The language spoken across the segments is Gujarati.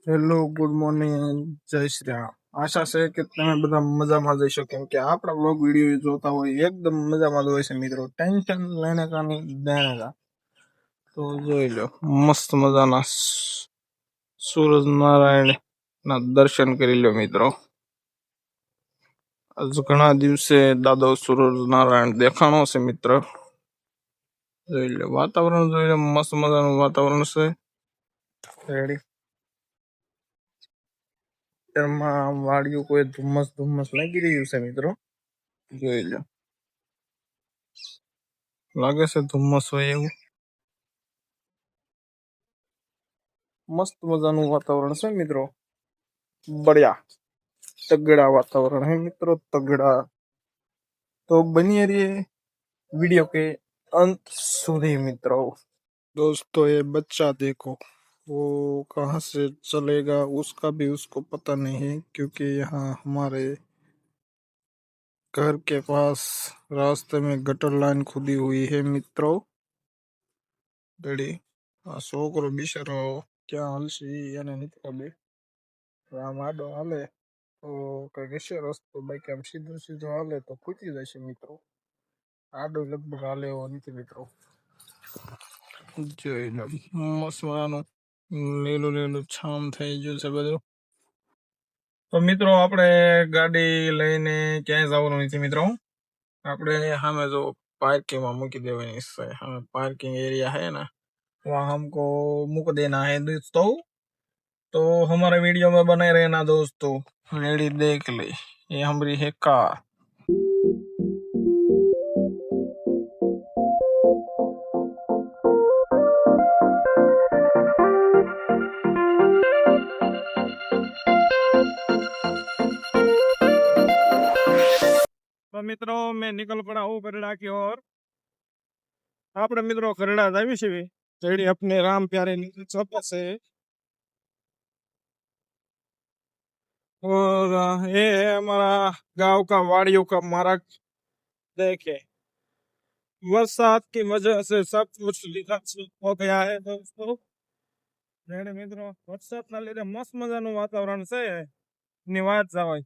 હેલો, ગુડ મોર્નિંગ, જય શ્રી રામ. આશા છે કે તમે બધા મજામાં જઈશો, કેમ કે આપણા બ્લોગ વિડીયો જોતા હોય એકદમ મજામાં જ હોય છે મિત્રો. ટેન્શન લેને કા નહીં દેને કા. તો જોઈ લો, મસ્ત મજાના સૂરજ નારાયણ ના દર્શન કરી લો મિત્રો. આજ ઘણા દિવસે દાદો સૂરજ નારાયણ દેખાણો છે મિત્ર. જોઈ લો વાતાવરણ, જોઈ લો મસ્ત મજાનું વાતાવરણ છે. રેડી તેમાં વાડીઓ કોઈ ધુમ્મસ ધુમ્મસ લાગી રહ્યું છે મિત્રો. જોઈ લો, લાગે છે ધુમ્મસ હોય એવું. મસ્ત મજાનું વાતાવરણ છે મિત્રો. बढ़िया तगड़ा वातावरण है मित्रों, तगड़ा. तो बनिए रहिए वीडियो के अंत सुधी मित्रों. दोस्तों ये बच्चा देखो, वो कहाँ से चलेगा उसका भी उसको पता नहीं है, क्योंकि यहाँ हमारे घर के पास रास्ते में गटर लाइन खुदी हुई है मित्रों. डैडी आ छोकरो बिचारो क्या हालसी એને નથી ખબર. આમ આડો હાલે તો કઈક હશે રસ્તો, બાકી આમ સીધો સીધો હાલે તો ખૂટી જશે મિત્રો. આડો લગભગ હાલે એવો નથી મિત્રો. જોઈ લો મસ્ત મજાનું લીલું લીલું છામ થઈ ગયું છે બધું. તો મિત્રો આપણે ગાડી લઈને ક્યાંય જવાનું નથી મિત્રો. આપણે સામે જો पार्किंग में મૂકી દેવાની છે. हमें पार्किंग एरिया है ना, वहाँ हमको मुक देना है दोस्तों. तो हमारे वीडियो में बने रहना दोस्तों. रेडी देख ले, ये हमारी है कार. तो मित्रों मैं निकल पड़ा हूँ गरड़ा की ओर. આપણે મિત્રો ગરડા આવી છે. રેડી अपने राम प्यारे छपा से. और ये है हमारा गांव का वाड़ियों का मार्ग. देखे बरसात की वजह से सब कुछ लिखा हो गया है दोस्तों. रेडी मित्रों वरसाद ना લીધે મસ્ત મજાનું વાતાવરણ છે. ની વાત જવાય.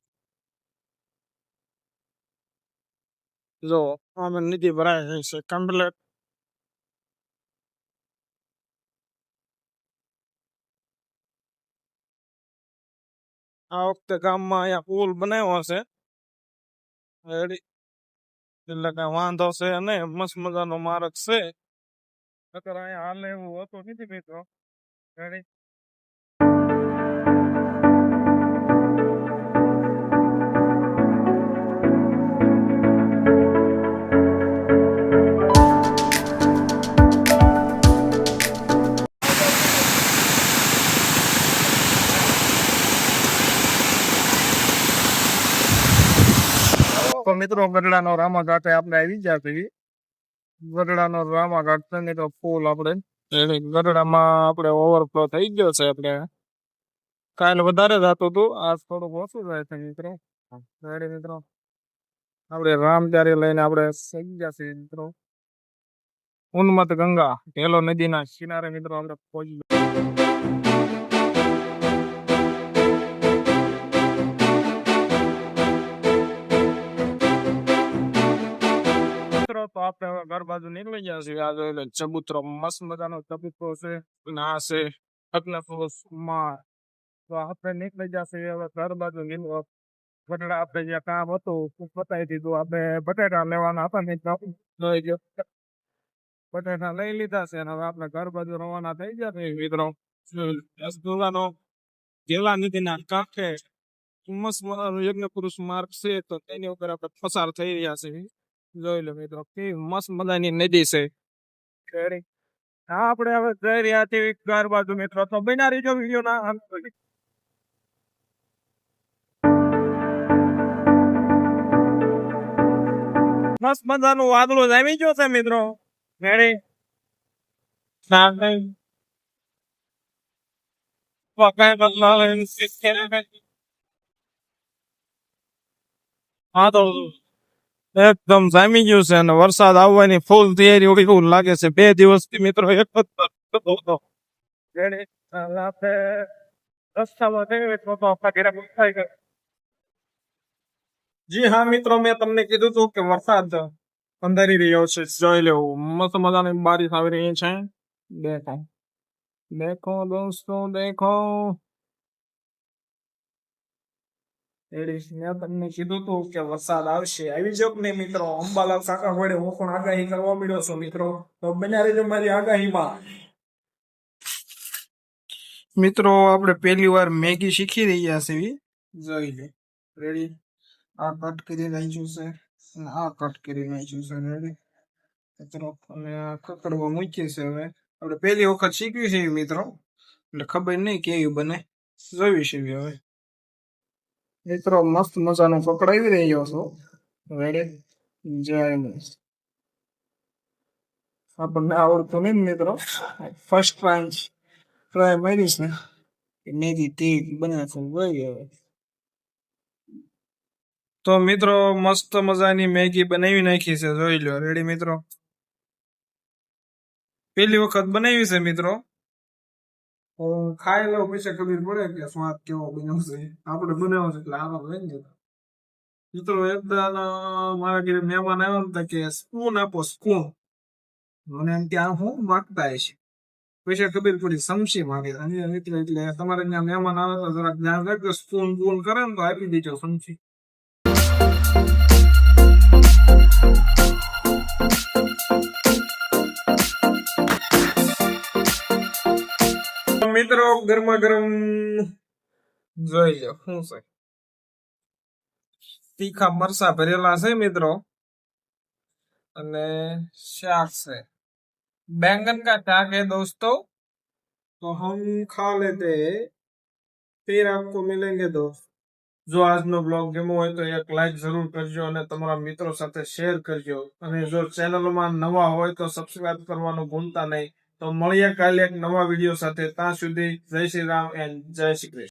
જો આમે નદી ભરાય છે કમ્પ્લીટ. આ વખતે ગામમાં અહીંયા પુલ બનાવ્યો છે. રેડી એટલે કઈ વાંધો છે નહીં, મસ્ત મજાનો માર્ગ છે. નકર અહીંયા હાલે એવું હોતું નથી મિત્રો. રેડી તો મિત્રો ગરડાનો રામા ઘાટે આપણે આવી ગયા છીએ. ગરડાનો રામા ઘાટ છે ને તો ફૂલ આપણે ગરડામાં આપણે ઓવરફ્લો થઈ ગયો છે. આપણે કાલે વધારે જતું હતું, આજ થોડુંક ઓછું જાય છે મિત્રો. રેડી મિત્રો આપણે રામચારી લઈને આપણે થઈ ગયા છીએ મિત્રો. ઉન્મત ગંગા ઢેલો નદીના કિનારે મિત્રો આપણે પહોંચી તો આપણે હવે ઘર બાજુ નીકળી ગયા છીએ. આ જોઈ લો ચબૂતરો, મસ્ત મજાનો ચબૂતરો છે. ના છે અગ્નફોસમાં. તો આપણે નીકળી ગયા છીએ હવે ઘર બાજુ. બટાટા આપણે જે કામ હતું પતાવી દીધું. આપણે બટાટા લેવાના હતા ને બટાટા લઈ લીધા છે અને હવે આપણે ઘર બાજુ રવાના થઈ ગયા છે મિત્રો. જેલા નદીના કાંઠે મસ્ત મજાનું યજ્ઞ પુરુષ માર્ગ છે, તો તેની ઉપર આપણે પસાર થઈ રહ્યા છીએ. જોઈ લો મિત્રો કેવી મસ્ત મજાની નદી છે. હા આપણે હવે જઈ રહ્યા છીએ ઘર બાજુ મિત્રો. તો બના રહીજો વિડીયો ના. મસ્ત મજાનું વાદળું જામી ગયો છે મિત્રો. રેડી હા તો એકદમ જામી ગયું છે અને વરસાદ આવવાની ફૂલ તૈયારી હોય એવું લાગે છે. 2 દિવસથી મિત્રો એક જ રસ્તામાં જઈએ તો આખા ઘેરા થાય કે જી હા મિત્રો, મેં તમને કીધું હતું કે વરસાદ અંધારી રહ્યો છે. જોઈ લેવું, મસ્ત મજાની બારિશ આવી રહી છે. દેખો દેખો દોસ્તો દેખો. મેં તમને કીધું હતું કે વરસાદ આવશે. આવી જાવ ને મિત્રો. અંબાલાલ કાકા વડે હું પણ આગાહી કરવા મળ્યો છું મિત્રો. તો બન્યા રહેજો મારી આગાહીમાં. મિત્રો આપણે પહેલી વાર મેગી શીખી રહ્યા છીએ. જોઈ લે. રેડી. આ કટ કરી નાખ્યું છે અને આ કટ કરી નાખ્યું છે. રેડી. અને આ કકડવા મૂકી છે. હવે આપણે પહેલી વખત શીખ્યું છે મિત્રો, એટલે ખબર નહીં કેવી બને. જોઈ છે હવે મિત્રો. મસ્ત મજાનો પકડાવી રહ્યો છો. રેડી. જય આપણને આવડતું નહીં મિત્રો. ફર્સ્ટ ટ્રાય મારીશ ને મેગી તે બનાવશે. હવે તો મિત્રો મસ્ત મજાની મેગી બનાવી નાખી છે. જોઈ લો. રેડી મિત્રો. પહેલી વખત બનાવી છે મિત્રો. ખાઈ લો પછી ખબર પડે કે સ્વાદ કેવો બન્યો છે. આપણે બનાવ્યો છે એટલે આનો હોય ને મિત્રો. એકદમ મારા ઘરે મહેમાન આવ્યા હતા કે સ્પૂન આપો સ્પૂન. મને એમ ત્યાં હું માગતા છે. પછી ખબર પડી સમસી માંગે એટલે તમારે ત્યાં મહેમાન આવે તો જરાક ધ્યાન રાખજો. સ્પૂન બૂન કરે ને તો આપી દેજો સમસી. મિત્રો ગરમા ગરમ જોઈ લો શું છે. તીખા મરચા ભરેલા છે મિત્રો, અને શાક છે. बैंगन का शाक है दोस्तों. तो हम खा लेते हैं, फिर आपको मिलेंगे दोस्त. જો આજનો બ્લોગ ગમ્યો હોય તો એક લાઈક જરૂર કરજો અને તમારા મિત્રો સાથે શેર કરજો. અને જો ચેનલમાં નવા હોય તો સબસ્ક્રાઇબ કરવાનું ભૂલતા નહીં. તો મળીએ કાલે એક નવા વિડીયો સાથે. ત્યાં સુધી જય શ્રી રામ એન્ડ જય શ્રી કૃષ્ણ.